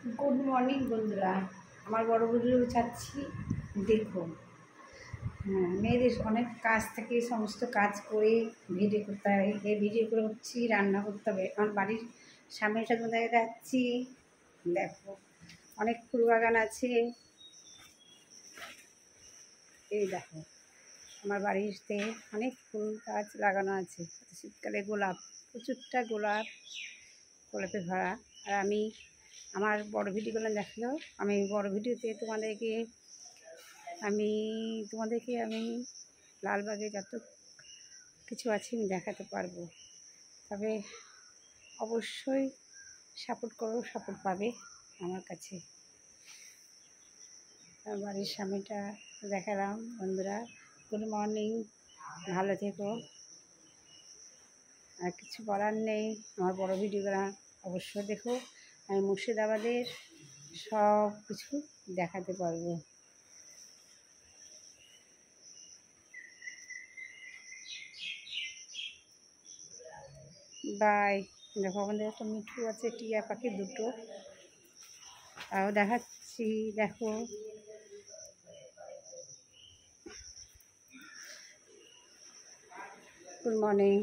Good morning বন্ধুরা, আমার বড় ভিডিও চাচ্ছি দেখো। হ্যাঁ, মেয়েদের অনেক কাজ থেকে সমস্ত কাজ করে ভিডিও করতে হয়। এই ভিডিও করে হচ্ছি রান্না করতে হবে। আমার বাড়ির সামনেটা কোথায় যাচ্ছি দেখো, অনেক ফুল বাগান আছে। এই দেখো, আমার বাড়িতে অনেক ফুল গাছ লাগানো আছে। শীতকালে গোলাপ, প্রচুরটা গোলাপে ভরা। আর আমি আমার বড় ভিডিওগুলো দেখলো, আমি বড় ভিডিওতে তোমাদেরকে আমি লালবাগে যত কিছু আছে আমি দেখাতে পারবো। তবে অবশ্যই সাপোর্ট করো, সাপোর্ট পাবে আমার কাছে। আমার বাড়ির সামনেটা দেখালাম বন্ধুরা। গুড মর্নিং, ভালো থেকো। আর কিছু বলার নেই, আমার বড় ভিডিওগুলো অবশ্যই দেখো। আমি মুর্শিদাবাদের সব কিছু দেখাতে পারবো। বাই। দেখো, আমাদের একটা মিঠু আছে, টিয়া পাখি দুটো, তাও দেখাচ্ছি। দেখো, গুড মর্নিং।